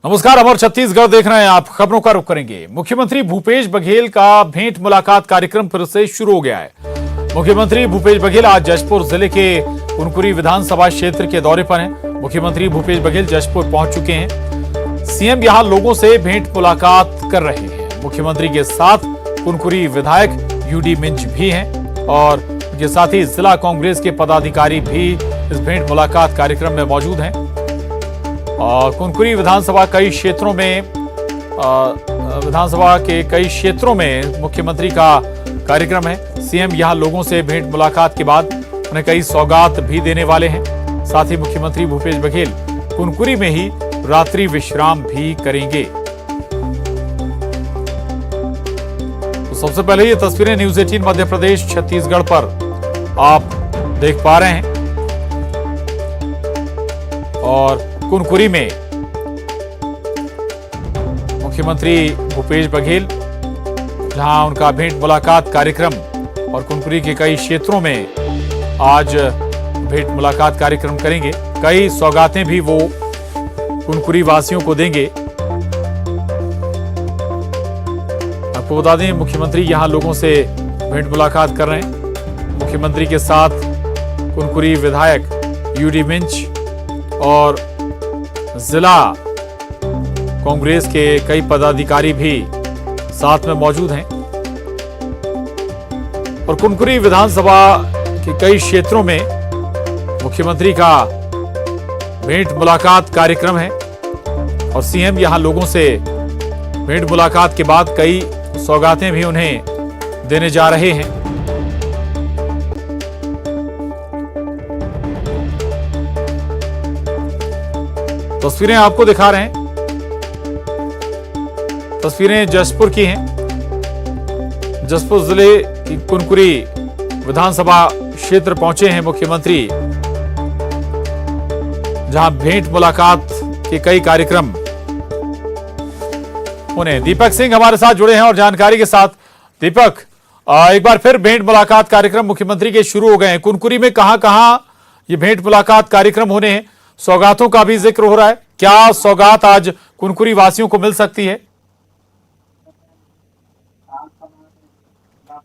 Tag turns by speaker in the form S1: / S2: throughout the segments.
S1: नमस्कार, अमर छत्तीसगढ़ देख रहे हैं आप। खबरों का रुख करेंगे। मुख्यमंत्री भूपेश बघेल का भेंट मुलाकात कार्यक्रम फिर से शुरू हो गया है। मुख्यमंत्री भूपेश बघेल आज जशपुर जिले के कुनकुरी विधानसभा क्षेत्र के दौरे पर हैं। मुख्यमंत्री भूपेश बघेल जशपुर पहुंच चुके हैं। सीएम यहां लोगों से भेंट मुलाकात कर रहे हैं। मुख्यमंत्री के साथ कुनकुरी विधायक यूडी मिंज भी हैं और उनके साथ ही जिला कांग्रेस के पदाधिकारी भी इस भेंट मुलाकात कार्यक्रम में मौजूद हैं। कुनकुरी विधानसभा के कई क्षेत्रों में मुख्यमंत्री का कार्यक्रम है। सीएम यहां लोगों से भेंट मुलाकात के बाद उन्हें कई सौगात भी देने वाले हैं। साथ ही मुख्यमंत्री भूपेश बघेल कुनकुरी में ही रात्रि विश्राम भी करेंगे। तो सबसे पहले ये तस्वीरें न्यूज 18 मध्य प्रदेश छत्तीसगढ़ पर आप देख पा रहे हैं और कुनकुरी में मुख्यमंत्री भूपेश बघेल जहां उनका भेंट मुलाकात कार्यक्रम और कुनकुरी के कई क्षेत्रों में आज भेंट मुलाकात कार्यक्रम करेंगे। कई सौगातें भी वो कुनकुरी वासियों को देंगे। आपको बता दें, मुख्यमंत्री यहां लोगों से भेंट मुलाकात कर रहे हैं। मुख्यमंत्री के साथ कुनकुरी विधायक यूडी मिंज और जिला कांग्रेस के कई पदाधिकारी भी साथ में मौजूद हैं और कुनकुरी विधानसभा के कई क्षेत्रों में मुख्यमंत्री का भेंट मुलाकात कार्यक्रम है और सीएम यहां लोगों से भेंट मुलाकात के बाद कई सौगातें भी उन्हें देने जा रहे हैं। तस्वीरें आपको दिखा रहे हैं। तस्वीरें जशपुर की हैं। जशपुर जिले की कुनकुरी विधानसभा क्षेत्र पहुंचे हैं मुख्यमंत्री, जहां भेंट मुलाकात के कई कार्यक्रम होने। दीपक सिंह हमारे साथ जुड़े हैं और जानकारी के साथ। दीपक, एक बार फिर भेंट मुलाकात कार्यक्रम मुख्यमंत्री के शुरू हो गए हैं। कुनकुरी में कहां ये भेंट मुलाकात कार्यक्रम होने हैं? सौगातों का भी जिक्र हो रहा है। क्या सौगात आज कुनकुरी वासियों को मिल सकती है?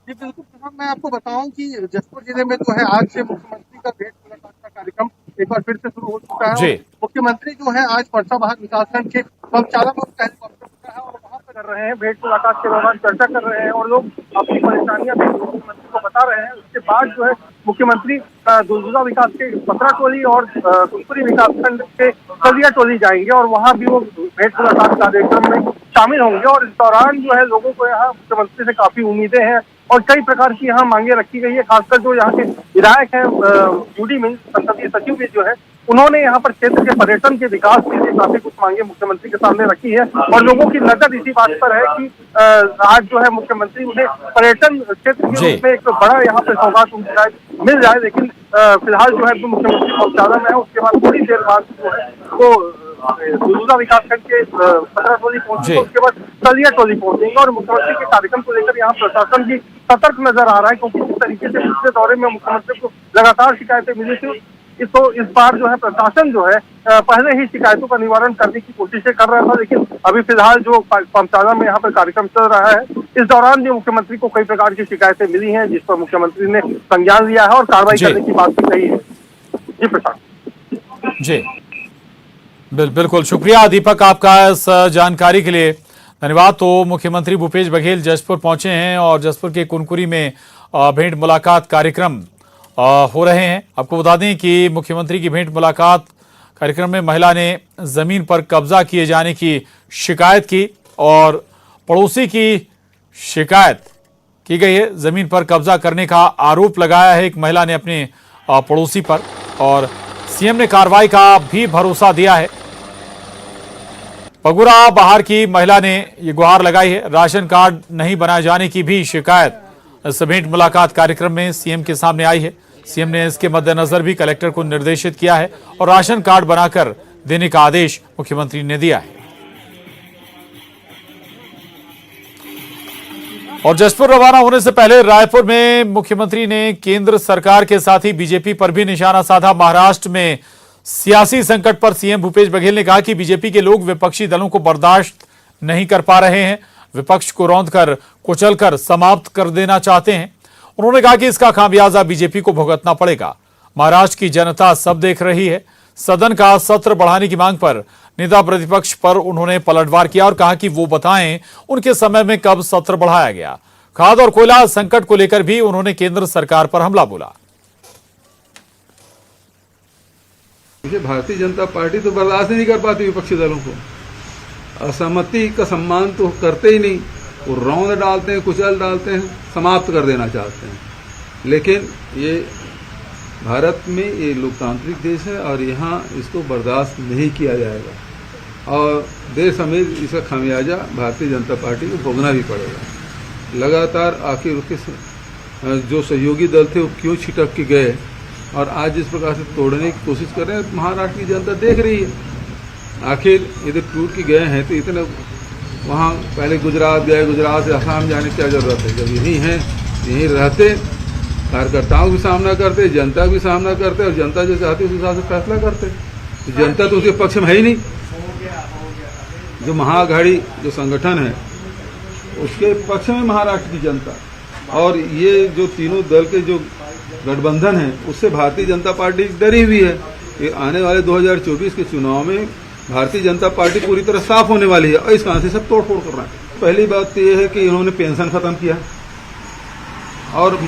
S2: जी बिल्कुल साहब, मैं आपको बताऊं कि जशपुर जिले में जो है आज से मुख्यमंत्री का भेंट मुलाकात का कार्यक्रम एक बार फिर से शुरू हो चुका है। मुख्यमंत्री जो है आज परसाबाद विकासखंड के बमचाला में हेलीकॉप्टर उतरा है और वहां पर कर रहे हैं। भेंट मुलाकात के दौरान चर्चा कर रहे हैं और लोग अपनी परेशानियां भी मुख्यमंत्री को बता रहे हैं। उसके बाद जो है मुख्यमंत्री दुलदुला विकास के पतरा टोली और कुनकुरी विकासखंड के कलिया टोली जाएंगे और वहां भी वो भेंट मुलाकात कार्यक्रम में शामिल होंगे। और इस दौरान जो है लोगों को यहाँ मुख्यमंत्री से काफी उम्मीदें हैं और कई प्रकार की यहाँ मांगे रखी गई है। खासकर जो यहाँ के विधायक हैं यूडी मिंज संसदीय सचिव भी जो है, उन्होंने यहाँ पर क्षेत्र के पर्यटन के विकास के लिए काफी कुछ मांगे मुख्यमंत्री के सामने रखी है और लोगों की नजर इसी बात पर है कि आज जो है मुख्यमंत्री उन्हें पर्यटन क्षेत्र के रूप में एक बड़ा यहाँ पे सौगात मिल जाए। लेकिन फिलहाल जो है मुख्यमंत्री बहुत ज्यादा में है। उसके बाद थोड़ी देर बाद जो है वो दुलदुला विकासखंड के पतरा टोली पहुंचेंगे, उसके बाद कलिया टोली पहुंचेंगे और मुख्यमंत्री के कार्यक्रम को लेकर यहाँ प्रशासन भी सतर्क नजर आ रहा है, क्योंकि जिस तरीके से पिछले दौरे में मुख्यमंत्री को लगातार शिकायतें मिली थी, तो इस बार जो है प्रशासन जो है पहले ही शिकायतों का निवारण करने की कोशिशें कर रहा था। लेकिन अभी फिलहाल जो पमचाला में यहाँ पर कार्यक्रम चल रहा है, इस दौरान भी मुख्यमंत्री को कई प्रकार की शिकायतें मिली हैं, जिस पर मुख्यमंत्री ने संज्ञान लिया है और कार्रवाई करने की बात भी कही है। जी प्रशांत
S1: जी बिल्कुल शुक्रिया दीपक आपका इस जानकारी के लिए, धन्यवाद। तो मुख्यमंत्री भूपेश बघेल जशपुर पहुंचे हैं और जशपुर के कुनकुरी में भेंट मुलाकात कार्यक्रम हो रहे हैं। आपको बता दें कि मुख्यमंत्री की भेंट मुलाकात कार्यक्रम में महिला ने जमीन पर कब्जा किए जाने की शिकायत की और पड़ोसी की शिकायत की गई है। जमीन पर कब्जा करने का आरोप लगाया है एक महिला ने अपने पड़ोसी पर और सीएम ने कार्रवाई का भी भरोसा दिया है। पगुरा बाहर की महिला ने ये गुहार लगाई है। राशन कार्ड नहीं बनाए जाने की भी शिकायत इस भेंट मुलाकात कार्यक्रम में सीएम के सामने आई है। सीएम ने इसके मद्देनजर भी कलेक्टर को निर्देशित किया है और राशन कार्ड बनाकर देने का आदेश मुख्यमंत्री ने दिया है। और जशपुर रवाना होने से पहले रायपुर में मुख्यमंत्री ने केंद्र सरकार के साथ ही बीजेपी पर भी निशाना साधा। महाराष्ट्र में सियासी संकट पर सीएम भूपेश बघेल ने कहा कि बीजेपी के लोग विपक्षी दलों को बर्दाश्त नहीं कर पा रहे हैं, विपक्ष को रौंदकर कुचलकर समाप्त कर देना चाहते हैं। उन्होंने कहा कि इसका खामियाजा बीजेपी को भुगतना पड़ेगा। महाराष्ट्र की जनता सब देख रही है। सदन का सत्र बढ़ाने की मांग पर नेता प्रतिपक्ष पर उन्होंने पलटवार किया और कहा कि वो बताएं उनके समय में कब सत्र बढ़ाया गया। खाद और कोयला संकट को लेकर भी उन्होंने केंद्र सरकार पर हमला बोला।
S3: भारतीय जनता पार्टी तो बर्दाश्त नहीं कर पाती विपक्षी दलों को, असहमति का सम्मान तो करते ही नहीं, वो रौंद डालते हैं, कुचल डालते हैं, समाप्त कर देना चाहते हैं। लेकिन ये भारत में ये लोकतांत्रिक देश है और यहाँ इसको बर्दाश्त नहीं किया जाएगा और देश समेत इसका खामियाजा भारतीय जनता पार्टी को भोगना भी पड़ेगा। लगातार आखिर उसके जो सहयोगी दल थे वो क्यों छिटक के गए और आज जिस प्रकार से तोड़ने की कोशिश कर रहे हैं, महाराष्ट्र की जनता देख रही है। आखिर इधर टूट के गए हैं तो इतने वहाँ पहले गुजरात गए, गुजरात से असम जाने की क्या जरूरत है? जब यहीं हैं, यहीं रहते, कार्यकर्ताओं का सामना करते, जनता का भी सामना करते और जनता जो चाहती है उस हिसाब से फैसला करते। तो जनता तो उसके पक्ष में है ही नहीं। जो महाअघाड़ी जो संगठन है उसके पक्ष में महाराष्ट्र की जनता, और ये जो तीनों दल के जो गठबंधन है उससे भारतीय जनता पार्टी डरी हुई है कि आने वाले 2024 के चुनाव में भारतीय जनता पार्टी पूरी तरह साफ होने वाली है और इस कारण से सब तोड़फोड़ कर रहा है। पहली बात तो ये है कि इन्होंने पेंशन खत्म किया और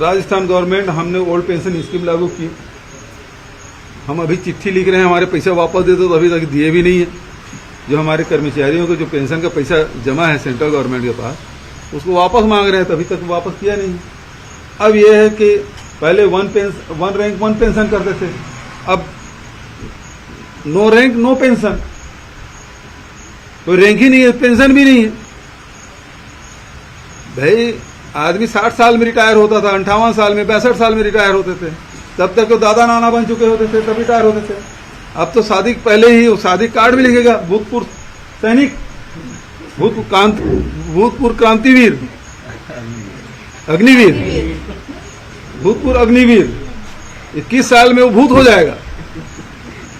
S3: राजस्थान गवर्नमेंट हमने ओल्ड पेंशन स्कीम लागू की। हम अभी चिट्ठी लिख रहे हैं हमारे पैसे वापस दे दो, तो अभी तक दिए भी नहीं है। जो हमारे कर्मचारियों को जो पेंशन का पैसा जमा है सेंट्रल गवर्नमेंट के पास उसको वापस मांग रहे हैं, तो अभी तक वापस किया नहीं। अब यह है कि पहले वन रैंक वन पेंशन करते थे, अब नो रैंक नो पेंशन, कोई रैंक ही नहीं है, पेंशन भी नहीं है। भाई आदमी 60 साल में रिटायर होता था, 58 साल में, 62 साल में रिटायर होते थे, तब तक तो दादा नाना बन चुके होते थे तब रिटायर होते थे। अब तो शादी पहले ही शादी कार्ड भी लिखेगा भूतपूर्व सैनिक, भूतपूर्व क्रांतिवीर, अग्निवीर, भूतपूर्व अग्निवीर, 21 साल में वो भूत हो जाएगा,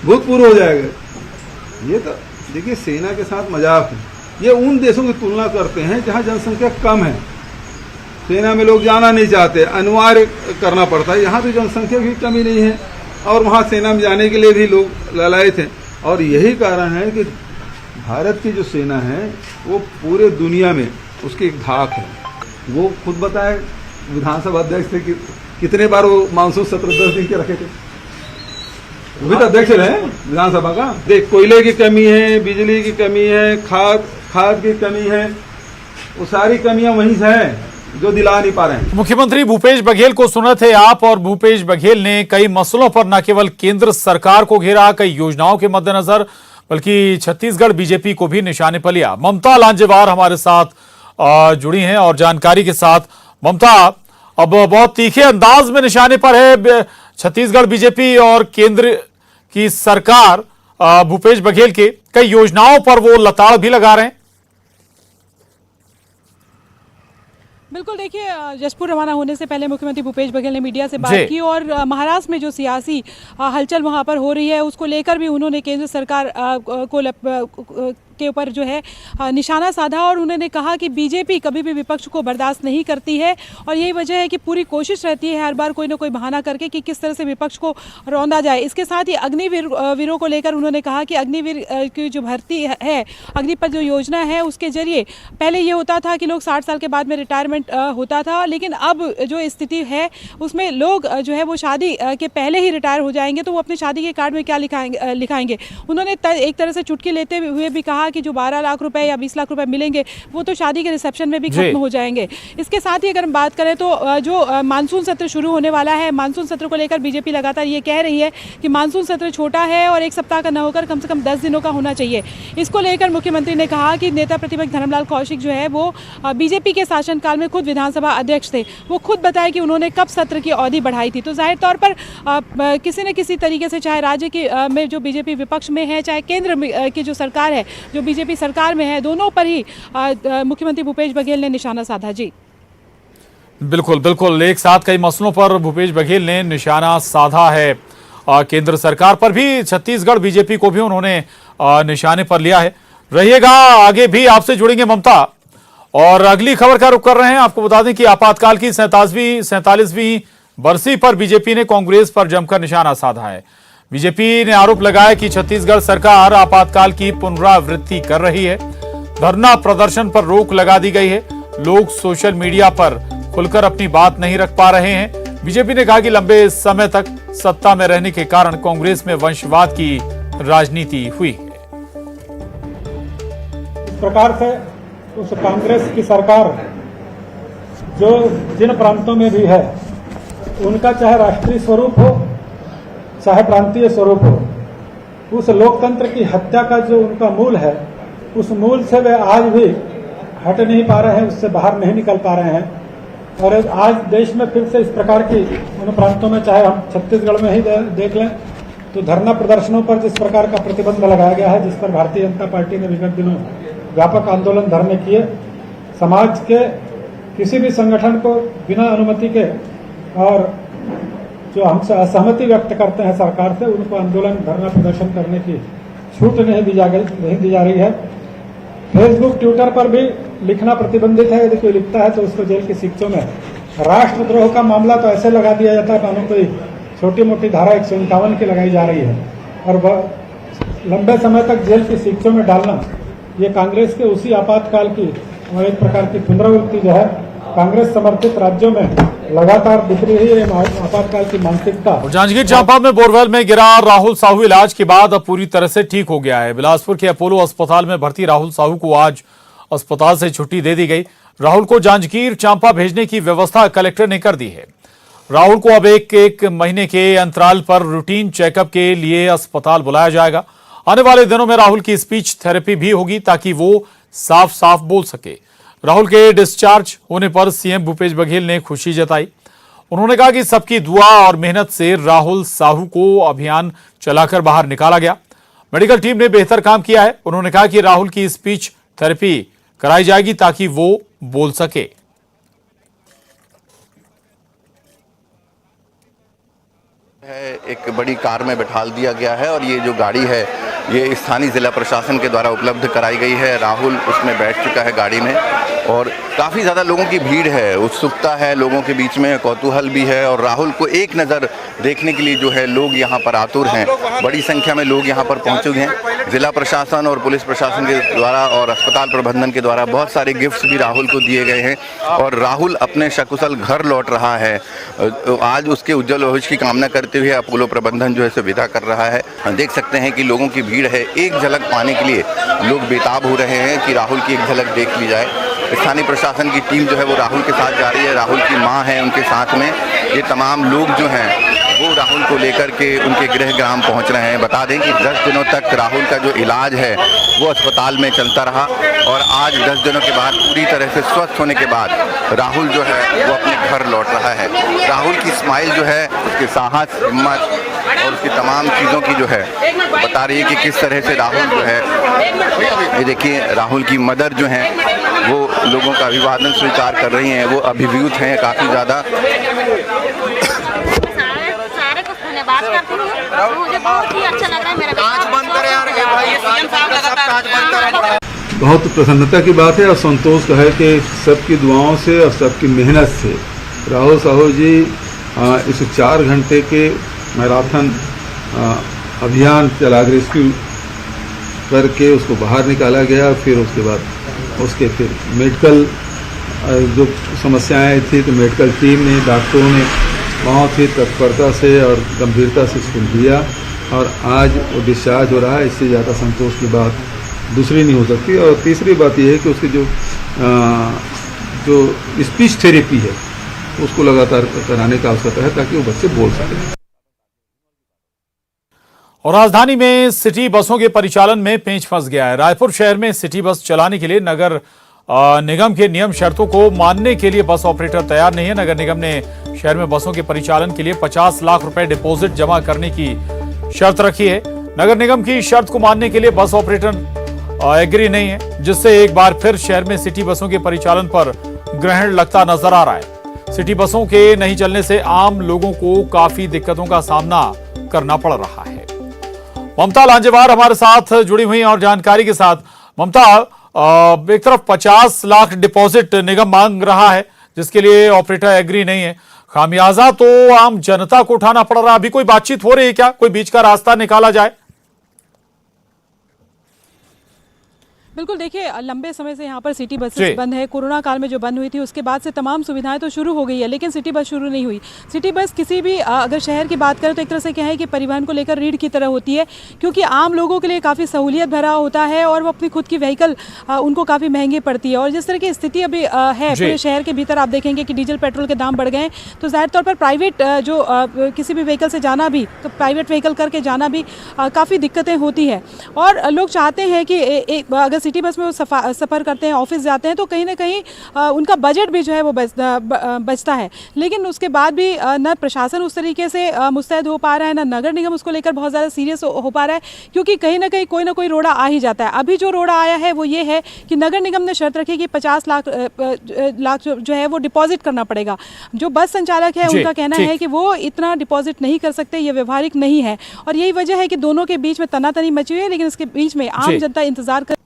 S3: भूतपूर्व हो जाएगा। ये तो देखिए सेना के साथ मजाक है। ये उन देशों की तुलना करते हैं जहां जनसंख्या कम है, सेना में लोग जाना नहीं चाहते, अनिवार्य करना पड़ता है। यहाँ तो जनसंख्या की कमी नहीं है और वहाँ सेना में जाने के लिए भी लोग ललायत हैं। और यही कारण है कि भारत की जो सेना है वो पूरे दुनिया में उसकी एक धाक है। वो खुद बताए विधानसभा अध्यक्ष थे कि कितने बार वो मानसून सत्र 10 दिन के रखे थे, वो भी तो अध्यक्ष रहे विधानसभा का। देख, कोयले की कमी है, बिजली की कमी है, खाद की कमी है, वो सारी कमियां वहीं से हैं जो दिला नहीं पा रहे हैं।
S1: मुख्यमंत्री भूपेश बघेल को सुने थे आप, और भूपेश बघेल ने कई मसलों पर न केवल केंद्र सरकार को घेरा, कई योजनाओं के मद्देनजर, बल्कि छत्तीसगढ़ बीजेपी को भी निशाने पर लिया। ममता लांजेवार हमारे साथ जुड़ी हैं और जानकारी के साथ। ममता, अब बहुत तीखे अंदाज में निशाने पर है छत्तीसगढ़ बीजेपी और केंद्र की सरकार भूपेश बघेल के कई योजनाओं पर वो लताड़ भी लगा रहे हैं।
S4: बिल्कुल, देखिए जशपुर रवाना होने से पहले मुख्यमंत्री भूपेश बघेल ने मीडिया से बात की और महाराष्ट्र में जो सियासी हलचल वहां पर हो रही है उसको लेकर भी उन्होंने केंद्र सरकार के ऊपर जो है निशाना साधा और उन्होंने कहा कि बीजेपी कभी भी विपक्ष को बर्दाश्त नहीं करती है और यही वजह है कि पूरी कोशिश रहती है हर बार कोई ना कोई बहाना करके कि किस तरह से विपक्ष को रौंदा जाए। इसके साथ ही अग्निवीरों को लेकर उन्होंने कहा कि अग्निवीर की जो भर्ती है, अग्निपथ जो योजना है उसके जरिए पहले ये होता था कि लोग 60 साल के बाद में रिटायरमेंट होता था, लेकिन अब जो स्थिति है उसमें लोग जो है वो शादी के पहले ही रिटायर हो जाएंगे, तो वो अपने शादी के कार्ड में क्या लिखाएंगे। उन्होंने एक तरह से चुटकी लेते हुए भी कहा कि जो 12 लाख रुपए या 20 लाख रुपए मिलेंगे वो तो शादी के रिसेप्शन में भी खत्म हो जाएंगे। इसके साथ ही अगर हम बात करें तो जो मानसून सत्र शुरू होने वाला है, मानसून सत्र को लेकर बीजेपी लगातार ये कह रही है कि मानसून सत्र छोटा है और एक सप्ताह का न होकर कम से कम 10 दिनों का होना चाहिए। इसको लेकर मुख्यमंत्री ने कहा कि नेता प्रतिपक्ष धर्मलाल कौशिक जो है वो बीजेपी के शासनकाल में खुद विधानसभा अध्यक्ष थे, वो खुद बताए कि उन्होंने कब सत्र की अवधि बढ़ाई थी। तो जाहिर तौर पर किसी न किसी तरीके से चाहे राज्य की में जो बीजेपी विपक्ष में है, चाहे केंद्र की जो सरकार है जो बीजेपी सरकार में है, दोनों पर ही मुख्यमंत्री भूपेश बघेल ने निशाना साधा। जी
S1: बिल्कुल बिल्कुल, एक साथ कई मसलों पर भूपेश बघेल ने निशाना साधा है केंद्र सरकार पर भी, छत्तीसगढ़ बीजेपी को भी उन्होंने निशाने पर लिया है। रहिएगा, आगे भी आपसे जुड़ेंगे ममता। और अगली खबर का रुख कर रहे हैं। आपको बता दें कि आपातकाल की 47वीं बरसी पर बीजेपी ने कांग्रेस पर जमकर निशाना साधा है। बीजेपी ने आरोप लगाया कि छत्तीसगढ़ सरकार आपातकाल की पुनरावृत्ति कर रही है। धरना प्रदर्शन पर रोक लगा दी गई है। लोग सोशल मीडिया पर खुलकर अपनी बात नहीं रख पा रहे हैं। बीजेपी ने कहा कि लंबे समय तक सत्ता में रहने के कारण कांग्रेस में वंशवाद की राजनीति हुई है।
S5: इस प्रकार से उस कांग्रेस की सरकार जो जिन प्रांतों में भी है, उनका चाहे राष्ट्रीय स्वरूप हो चाहे प्रांतीय स्वरूप हो, उस लोकतंत्र की हत्या का जो उनका मूल है, उस मूल से वे आज भी हट नहीं पा रहे हैं, उससे बाहर नहीं निकल पा रहे हैं। और आज देश में फिर से इस प्रकार की उन प्रांतों में, चाहे हम छत्तीसगढ़ में ही देख लें, तो धरना प्रदर्शनों पर जिस प्रकार का प्रतिबंध लगाया गया है, जिस पर भारतीय जनता पार्टी ने विगत दिनों व्यापक आंदोलन धरने किए, समाज के किसी भी संगठन को बिना अनुमति के और जो हमसे असहमति व्यक्त करते हैं सरकार से, उनको आंदोलन धरना प्रदर्शन करने की छूट नहीं दी जा रही है। फेसबुक ट्विटर पर भी लिखना प्रतिबंधित है। यदि कोई लिखता है तो उसको जेल की शिक्षों में, राष्ट्रद्रोह का मामला तो ऐसे लगा दिया जाता है मानो कोई छोटी मोटी धारा 151 की लगाई जा रही है, और लंबे समय तक जेल की शिक्षों में डालना, ये कांग्रेस के उसी आपातकाल की और एक प्रकार की पुनरावृत्ति जो है कांग्रेस समर्थित राज्यों में लगातार दिख रही है। आपातकाल की मानसिकता।
S1: जांजगीर चांपा में बोरवेल में गिरा राहुल साहू इलाज के बाद अब पूरी तरह से ठीक हो गया है। बिलासपुर के अपोलो अस्पताल में भर्ती राहुल साहू को आज अस्पताल से छुट्टी दे दी गई। राहुल को जांजगीर चांपा भेजने की व्यवस्था कलेक्टर ने कर दी है। राहुल को अब एक महीने के अंतराल पर रूटीन चेकअप के लिए अस्पताल बुलाया जाएगा। आने वाले दिनों में राहुल की स्पीच थेरेपी भी होगी ताकि वो साफ साफ बोल सके। राहुल के डिस्चार्ज होने पर सीएम भूपेश बघेल ने खुशी जताई। उन्होंने कहा कि सबकी दुआ और मेहनत से राहुल साहू को अभियान चलाकर बाहर निकाला गया। मेडिकल टीम ने बेहतर काम किया है। उन्होंने कहा कि राहुल की स्पीच थेरेपी कराई जाएगी ताकि वो बोल सके।
S6: एक बड़ी कार में बिठाल दिया गया है और ये जो गाड़ी है ये स्थानीय जिला प्रशासन के द्वारा उपलब्ध कराई गई है। राहुल उसमें बैठ चुका है गाड़ी में और काफ़ी ज़्यादा लोगों की भीड़ है, उत्सुकता है लोगों के बीच में, कौतूहल भी है और राहुल को एक नज़र देखने के लिए जो है लोग यहाँ पर आतुर हैं। बड़ी संख्या में लोग यहाँ पर पहुँचे हुए हैं। जिला प्रशासन और पुलिस प्रशासन के द्वारा और अस्पताल प्रबंधन के द्वारा बहुत सारे गिफ्ट्स भी राहुल को दिए गए हैं और राहुल अपने सकुशल घर लौट रहा है। आज उसके उज्जवल भविष्य की कामना करते हुए अपोलो प्रबंधन जो है इसे विदा कर रहा है। देख सकते हैं कि लोगों की भीड़ है, एक झलक पाने के लिए लोग बेताब हो रहे हैं कि राहुल की एक झलक देख ली जाए। स्थानीय प्रशासन की टीम जो है वो राहुल के साथ जा रही है, राहुल की मां है उनके साथ में। ये तमाम लोग जो हैं वो राहुल को लेकर के उनके गृह ग्राम पहुंच रहे हैं। बता दें कि 10 दिनों तक राहुल का जो इलाज है वो अस्पताल में चलता रहा और आज 10 दिनों के बाद पूरी तरह से स्वस्थ होने के बाद राहुल जो है वो अपने घर लौट रहा है। राहुल की स्माइल जो है, उसके साहस, हिम्मत और उसकी तमाम चीज़ों की जो है बता रही है कि किस तरह से राहुल जो है, ये देखिए राहुल की मदर जो हैं वो लोगों का अभिवादन स्वीकार कर रही हैं, वो अभिभूत हैं काफ़ी ज़्यादा।
S7: सारे को धन्यवाद करती हूँ, मुझे बहुत ही अच्छा लग रहा है। मेरा कांच बंद करे यार, भाई सीएम साहब लगातार कांच बंद करे।
S3: बहुत प्रसन्नता की बात है और संतोष का है कि सबकी दुआओं से और सबकी मेहनत से राहुल साहू जी इस 4 घंटे के मैराथन अभियान चला, रेस्क्यू करके उसको बाहर निकाला गया। फिर उसके बाद उसके फिर मेडिकल जो समस्याएं थी तो मेडिकल टीम ने, डॉक्टरों ने बहुत ही तत्परता से और गंभीरता से इसको लिया और आज वो डिस्चार्ज हो रहा है। इससे ज़्यादा संतोष की बात दूसरी नहीं हो सकती। और तीसरी बात यह है कि उसकी जो स्पीच थेरेपी है उसको लगातार कराने का आवश्यकता है ताकि वो बच्चे बोल सकें।
S1: और राजधानी में सिटी बसों के परिचालन में पेंच फंस गया है। रायपुर शहर में सिटी बस चलाने के लिए नगर निगम के नियम शर्तों को मानने के लिए बस ऑपरेटर तैयार नहीं है। नगर निगम ने शहर में बसों के परिचालन के लिए 50 लाख रुपए डिपॉजिट जमा करने की शर्त रखी है। नगर निगम की शर्त को मानने के लिए बस ऑपरेटर एग्री नहीं है, जिससे एक बार फिर शहर में सिटी बसों के परिचालन पर ग्रहण लगता नजर आ रहा है। सिटी बसों के नहीं चलने से आम लोगों को काफी दिक्कतों का सामना करना पड़ रहा है। ममता लांजेवार हमारे साथ जुड़ी हुई और जानकारी के साथ। ममता, एक तरफ 50 लाख डिपॉजिट निगम मांग रहा है जिसके लिए ऑपरेटर एग्री नहीं है, खामियाजा तो आम जनता को उठाना पड़ रहा है। अभी कोई बातचीत हो रही है क्या? कोई बीच का रास्ता निकाला जाए?
S4: बिल्कुल, देखिए लंबे समय से यहाँ पर सिटी बसेस बंद है। कोरोना काल में जो बंद हुई थी उसके बाद से तमाम सुविधाएं तो शुरू हो गई है, लेकिन सिटी बस शुरू नहीं हुई। सिटी बस किसी भी अगर शहर की बात करें तो एक तरह से क्या है कि परिवहन को लेकर रीढ़ की तरह होती है, क्योंकि आम लोगों के लिए काफ़ी सहूलियत भरा होता है और वो अपनी खुद की व्हीकल उनको काफ़ी महंगी पड़ती है। और जिस तरह की स्थिति अभी है पूरे शहर के भीतर, आप देखेंगे कि डीजल पेट्रोल के दाम बढ़ गए हैं, तो जाहिर तौर पर प्राइवेट जो किसी भी व्हीकल से जाना भी, तो प्राइवेट व्हीकल करके जाना भी काफ़ी दिक्कतें होती है। और लोग चाहते हैं कि अगर सिटी बस में वो सफ़र करते हैं, ऑफिस जाते हैं, तो कहीं ना कहीं उनका बजट भी जो है वो बचता है। लेकिन उसके बाद भी न प्रशासन उस तरीके से मुस्तैद हो पा रहा है, न नगर निगम उसको लेकर बहुत ज़्यादा सीरियस हो पा रहा है, क्योंकि कहीं ना कहीं कोई ना कोई रोड़ा आ ही जाता है। अभी जो रोड़ा आया है वो ये है कि नगर निगम ने शर्त रखी कि 50 लाख जो है वो डिपॉजिट करना पड़ेगा। जो बस संचालक है उनका कहना है कि वो इतना डिपॉजिट नहीं कर सकते, ये व्यवहारिक नहीं है। और यही वजह है कि दोनों के बीच में तनातनी मची हुई है, लेकिन इसके बीच में आम जनता इंतजार कर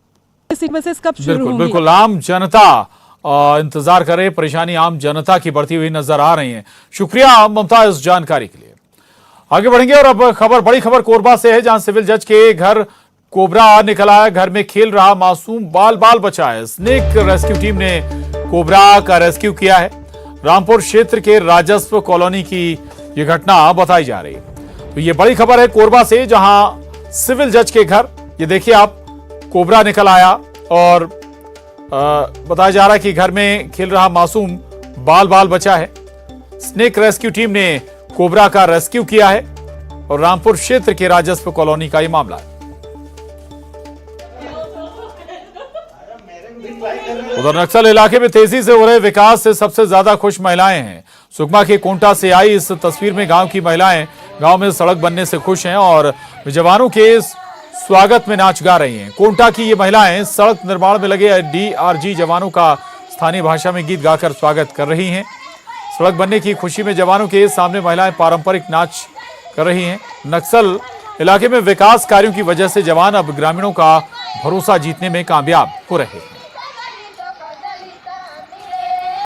S4: बसेस कब शुरू होंगी।
S1: बिल्कुल, आम जनता इंतजार करे। परेशानी आम जनता की बढ़ती हुई नजर आ रही है। शुक्रिया ममता इस जानकारी के लिए। आगे बढ़ेंगे और अब बड़ी खबर कोरबा से है, जहां सिविल जज के घर कोबरा निकल आया। घर में खेल रहा मासूम बाल बचा है। स्नेक रेस्क्यू टीम ने कोबरा का रेस्क्यू किया है। रामपुर क्षेत्र के राजस्व कॉलोनी की यह घटना बताई जा रही है। तो ये बड़ी खबर है कोरबा से, जहां सिविल जज के घर, ये देखिए आप, कोबरा निकल आया और बताया जा रहा है कि घर में खेल रहा मासूम बाल बचा है। स्नेक रेस्क्यू टीम ने कोबरा का रेस्क्यू किया है और रामपुर क्षेत्र के राजस्व कॉलोनी का यह मामला है। उधर नक्सल इलाके में तेजी से हो रहे विकास से सबसे ज्यादा खुश महिलाएं हैं। सुकमा के कोंटा से आई इस तस्वीर में गांव की महिलाएं गांव में सड़क बनने से खुश हैं और जवानों के स्वागत में नाच गा रही हैं। कोंटा की ये महिलाएं सड़क निर्माण में लगे DRG जवानों का स्थानीय भाषा में गीत गाकर स्वागत कर रही हैं। सड़क बनने की खुशी में जवानों के सामने महिलाएं पारंपरिक नाच कर रही हैं। नक्सल इलाके में विकास कार्यों की वजह से जवान अब ग्रामीणों का भरोसा जीतने में कामयाब हो रहे हैं।